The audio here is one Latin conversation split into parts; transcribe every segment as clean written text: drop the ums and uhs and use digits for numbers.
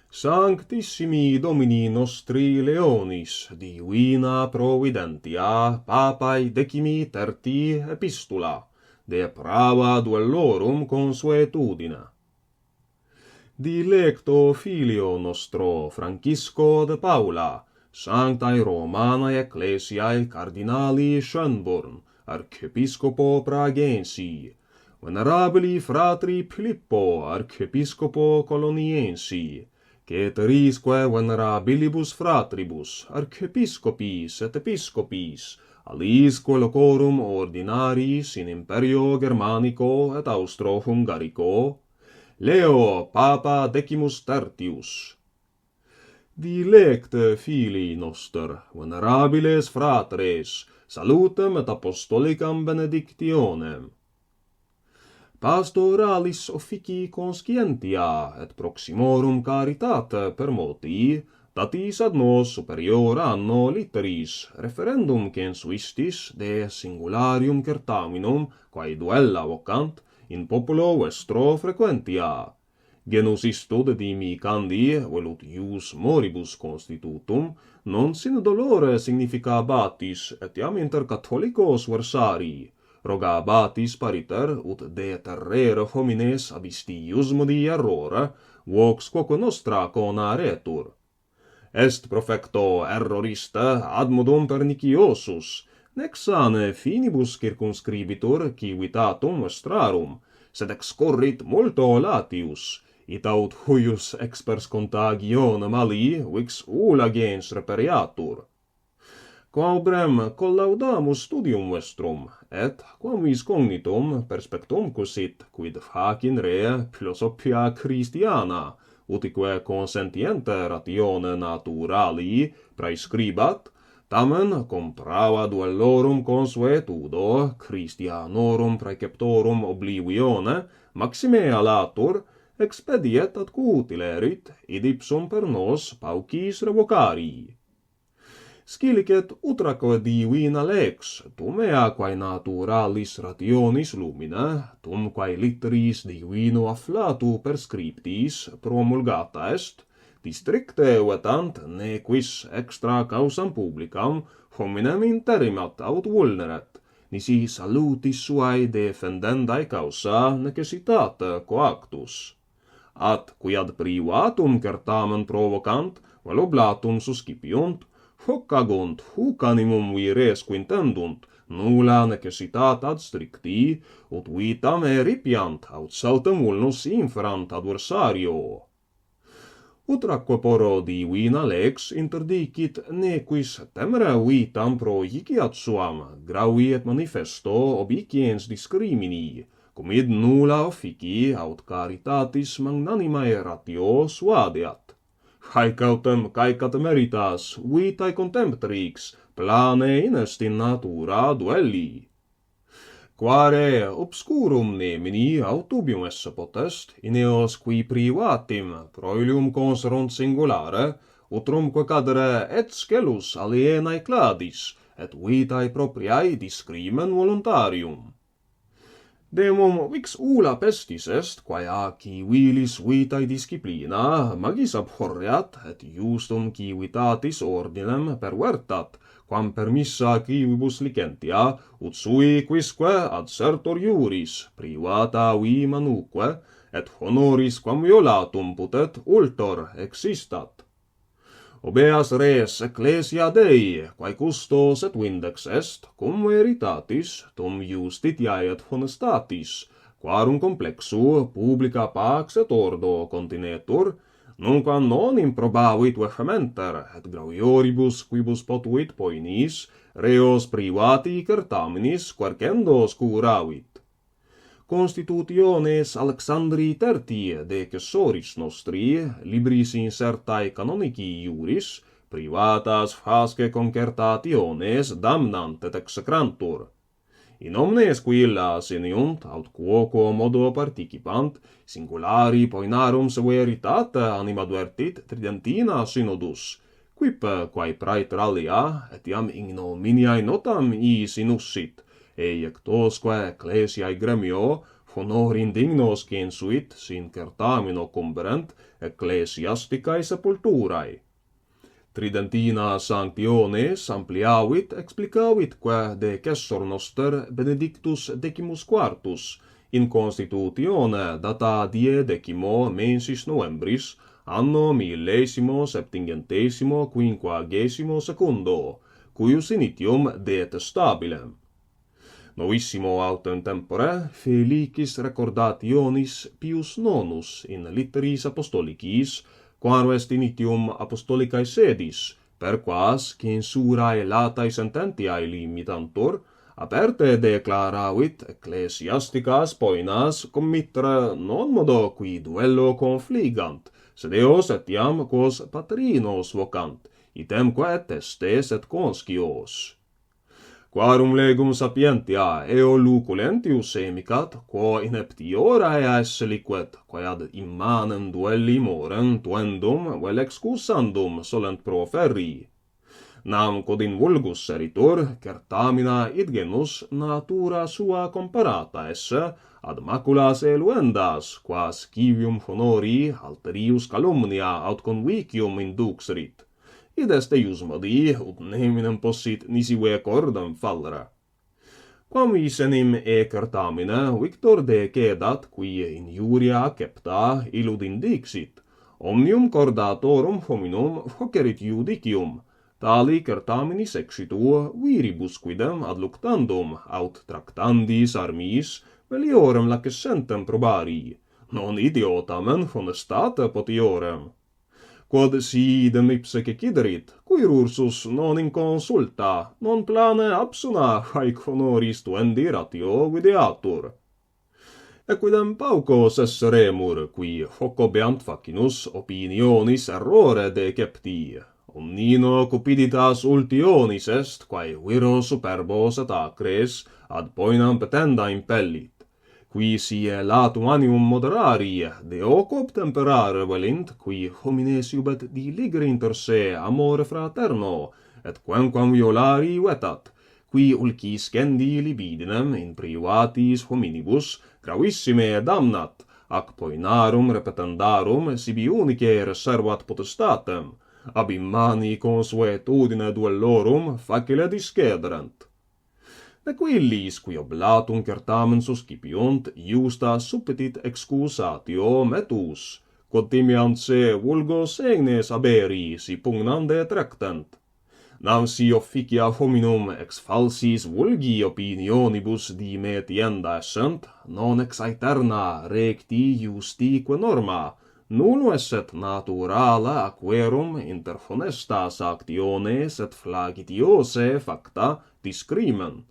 Sanctissimi Domini nostri Leonis, divina providentia, papae decimi terti epistula, de prava duellorum consuetudina. Dilecto filio nostro Francisco de Paula, sanctae Romanae ecclesiae cardinali Schönborn, archiepiscopo Pragensi, venerabili fratri Filippo, archiepiscopo Coloniensi, ceterisque venerabilibus fratribus, archiepiscopis et episcopis, alisque locorum ordinaris in imperio Germanico et Austro-Hungarico, Leo Papa decimus tertius. Dilecte filii noster, venerabiles fratres, salutem et apostolicam benedictionem. Pastoralis officii conscientia et proximorum caritate per moti, datis ad nos superior anno litteris referendum censuistis de singularium certaminum quae duella vocant in populo vestro frequentia. Genus istud dimi candi velut ius moribus constitutum, non sine dolore significabatis etiam inter catholicos versari, rogabatis pariter ut de terrere homines abistius modi errore, vox quoque nostra conaretur. Est profecto erroriste admodum perniciosus, nec sane finibus circumscribitur civitatum vestrarum, sed excurrit multo latius, itaut huius expers contagionem ali vix ulla gens reperiatur. Quabrem collaudamus studium vestrum, et quam vis cognitum perspectum cusit, quid facin re philosophia Christiana, utique consentiente ratione naturali praescribat, tamen comprava duellorum consuetudo Christianorum praeceptorum oblivione maxime alatur, expediet atque utilerit, id ipsum per nos paucis revocari. Scilicet utraque divina lex, tum ea quae naturalis rationis lumina, tum quae litteris divino afflatu perscriptis promulgata est, districte vetant ne quis extra causam publicam hominem interimat aut vulneret, nisi salutis suae defendendae causa necessitate coactus. At qui ad privatum certamen provocant, vel oblatum suscipiunt, hoc agunt, huc animum vires quintendunt, nulla necessitat ad stricti, ut vitam eripiant, aut saltem vulnus inferant adversario. Utraque poro divina lex interdicit nequis temere vitam prohiciat suam, gravi et manifesto obiciens discrimini, cum id nulla offici aut caritatis magnanimae ratio suadeat. Haec autem caecat meritas vitae contemptrix plane inest in natura duelli. Quare obscurum nemini autubium esse potest, in eos qui privatim proilium conserunt singulare, utrumque cadere et scelus alienae cladis, et vitae propriae discrimen voluntarium. Demum vix ulla pestis est, quae a civilis vitae disciplina magis abhorreat, et justum civitatis ordinem pervertat, quam permissa civibus licentia, ut sui quisque ad sertor iuris privata vi manuque, et honoris quam violatum putet ultor existat. Obeas res ecclesia Dei, quae custos et vindex est, cum veritatis, tum justitiae et honestatis, quarum complexu publica pax et ordo continetur, nunquam non improbavit vehementer, et gravioribus quibus potuit poinis, reos privati certaminis quercendos curavit. Constitutiones Alexandri tertii de Cessoris nostri, libris insertae canonici iuris, privatas fasce concertationes damnant et execrantur. In omnes qui illa seniunt, aut quoquo modo participant, singulari poinarum severitate animadvertit tridentina synodus, quipe quae praeter alia, etiam ignominiae notam iis inussit, eiectosque ecclesiae gremio honor indignos censuit sin certamino cumberent ecclesiasticae sepulturae. Tridentina sanctiones ampliavit explicavitque de Cessor noster Benedictus XIV in constitutione data 10 mensis Novembris anno 1752, cuius initium detestabilem. Novissimo autem tempore felicis recordationis Pius IX in litteris apostolicis, quam est initium apostolicae sedis, per quas censurae latae sententiae limitantur, aperte declaravit ecclesiasticas poenas committere non modo qui duello confligant, sed eos etiam quos patrinos vocant, itemque testes et conscios. Quarum legum sapientia eo luculentius semicat, quo ineptiorae esse liquet, quae ad immanem duelli morem tuendum vel excusandum solent proferri. Nam quod in vulgus seritur, certamina id genus natura sua comparata esse, ad maculas eluendas, quas civium honori alterius calumnia aut convicium induxerit. Id est eius modi, ut neminem possit nisive cordam fallere. Quam vis enim certamina victor decedat, qui injuria accepta illud indixit, omnium cordatorum hominum vocerit judicium, tali certaminis exitu viribus quidem adluctandum, aut tractandis armis, meliorem lacessentem probari, non idiotamen honestate potiorem. Quod si idem ipse ceciderit, cui rursus non in consulta, non plane absuna, haec honoris tuendi ratio videatur. Equidem paucos esseremur, qui hocobeant facinus opinionis errore decepti. Omnino cupiditas ultionis est, quae viro superbos et acres ad poenam petenda impellit. Qui sie latum animum moderari, deo quob temperare velint, qui homines iubet diligere inter se amore fraterno, et quemquam violari vetat, qui ulciscendi libidinem in privatis hominibus gravissime damnat, ac poenarum repetendarum sibi unice reservat potestatem, ab immani consuetudine duellorum facile discederent. Nequillis, qui oblatum certamen suscipiunt, iusta subpetit excusatio metus, quod timiant se vulgos egnes aberi si pugnande trectent. Nam si officia hominum ex falsis vulgi opinionibus dimetienda essent, non ex aeterna recti justique norma, nullo esset naturala aquerum inter honestas actiones et flagitiose facta discrimen.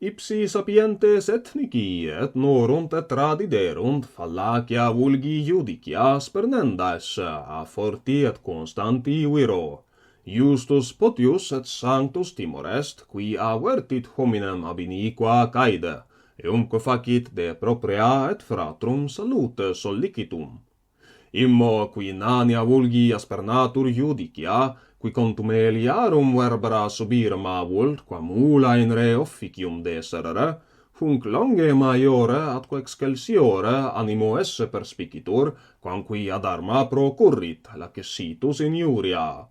Ipsi sapientes ethnici et norunt et tradiderunt fallacia vulgi judicia spernenda esse a forti et constanti viro. Justus potius et sanctus timor est, qui avertit hominem ab iniqua caede, eumque facit de propria et fratrum salute sollicitum. Immo qui nania vulgi aspernatur judicia, qui contumeliarum verbera subirma vult, quam ula in re officium deserere, hunc longe maiore atque excelsiore animo esse perspicitur, quam qui ad arma procurrit, lacessitus injuria.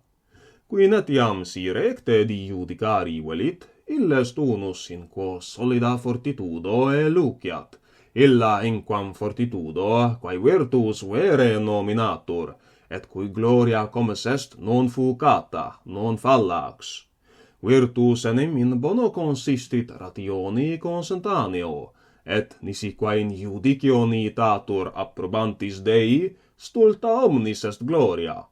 Qui netiam si recte di judicari velit, ille est unus in quo solida fortitudo eluciat, illa inquam fortitudo, quae virtus vere nominatur, et cui gloria comes est non fucata, non fallax. Virtus enim in bono consistit rationi consentaneo, et nisi qua in judicionitatur approbantis Dei, stulta omnis est gloria.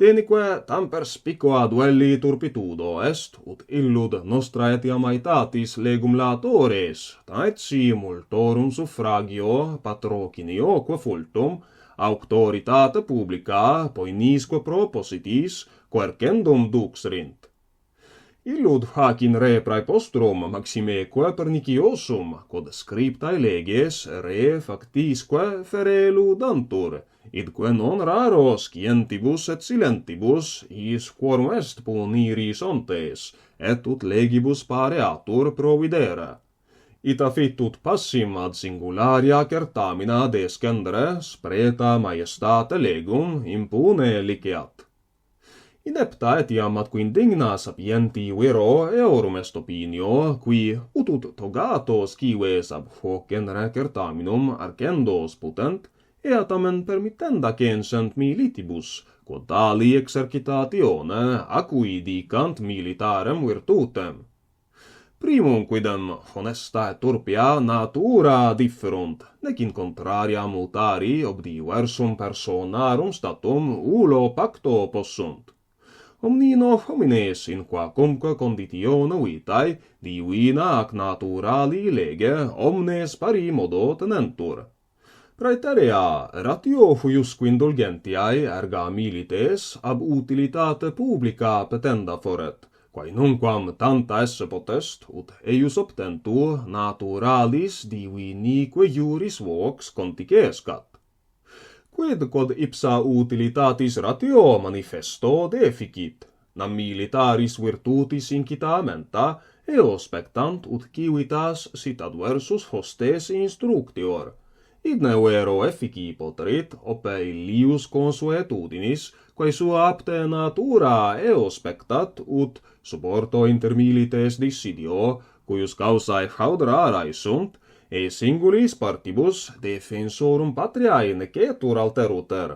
Tenique tam perspicua duelli turpitudo est, ut illud nostra etiam aetatis legum latores, taet si multorum suffragio patrocinioque fultum, auctoritate publica poenisque propositis quercendum duxerint. Illud hac in re praepostrum maximeque perniciosum, quod scriptae leges re factisque fereludantur, idque non raro scientibus et silentibus is quorum est puniri sontes, et ut legibus pareatur providere. ita fitut passim ad singularia certamina descendere spreta majestate legum impune liceat. Inepta etiam atque indigna sapienti vero eorum est opinio, qui utut togato scives ab hoc genere certaminum arcendos putent, ea tamen permittenda censent militibus, quod tali exercitatione acui dicant militarem virtutem. Primum quidem honesta et turpia natura differunt, nec in contraria mutari ob diversum personarum statum ulo pacto possunt. Omnino homines in quacumque conditione vitae divina ac naturali lege omnes pari modo tenentur. Praeterea ratio fuiusque indulgentiae erga milites ab utilitate publica petenda foret, quae nunquam tanta esse potest, ut eius obtentur naturalis divinique iuris vox conticescat. Quid quod ipsa utilitatis ratio manifesto deficit, nam militaris virtutis incitamenta, eo spectant ut civitas sit adversus hostes instructior. Idne vero effici poterit ope illius consuetudinis, quae sua apte natura eo spectat ut suborto inter milites dissidio, cuius causae haudrarae sunt, e singulis partibus defensorum patriae necetur alteruter.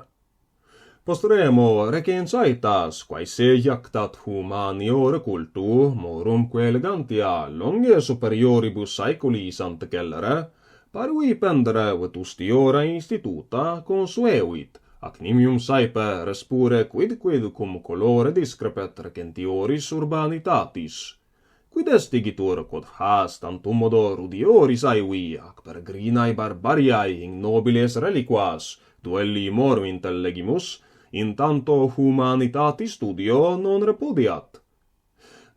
Post remo recens aetas, quae se iactat humaniore cultu, morumque elegantia, longe superioribus saeculis ante cellere, parui pendere vetustiora instituta consuevit, ac nimium saepe respure quidquid cum colore discrepet recentioris urbanitatis. Quid est digitur quod has tantum modo rudioris aevi, ac peregrinae barbariae ignobiles reliquas, duelli moruint legimus, in tanto humanitatis studio non repudiat.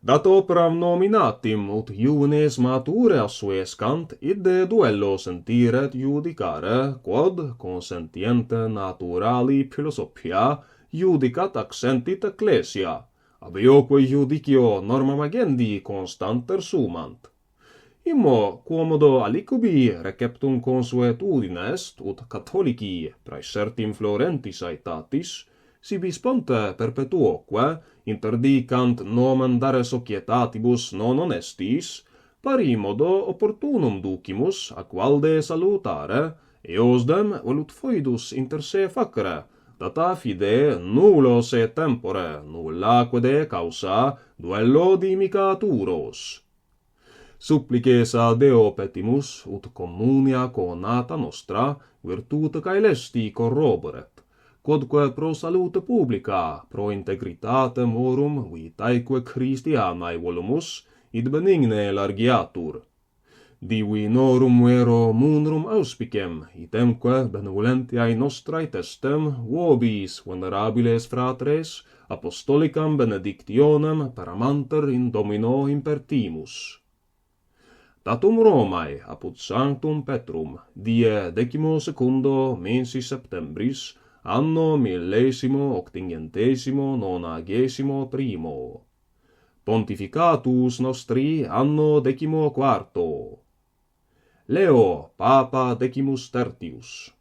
Dat operam nominatim ut iunes mature assuescant, ide duello sentire et judicare, quod consentiente naturali philosophia judicat accentit ecclesia, ab eoque judicio normam agendi constanter sumant. Immo quomodo alicubi receptum consuetudine est, ut catholici praesertim florentis aetatis, sibi sponte perpetuoque interdicant nomen dare societatibus non honestis, pari modo opportunum ducimus ac valde salutare, eosdem volut foedus inter se facere, data fide nullo se tempore, nullaque de causa, duello dimicaturos. Supplices a Deo petimus, ut communia conata nostra, virtute caelesti corroboret, quodque pro salute publica, pro integritate morum vitaeque Christianae volumus, id benigne largiatur. Divi norum vero munrum auspicem, itemque benevolentiae nostrae testem vobis venerabiles fratres apostolicam benedictionem peramanter in Domino impertimus. Datum Romae apud Sanctum Petrum, die 12 mensis septembris, anno 1891. Pontificatus nostri anno 14. Leo, Papa 13.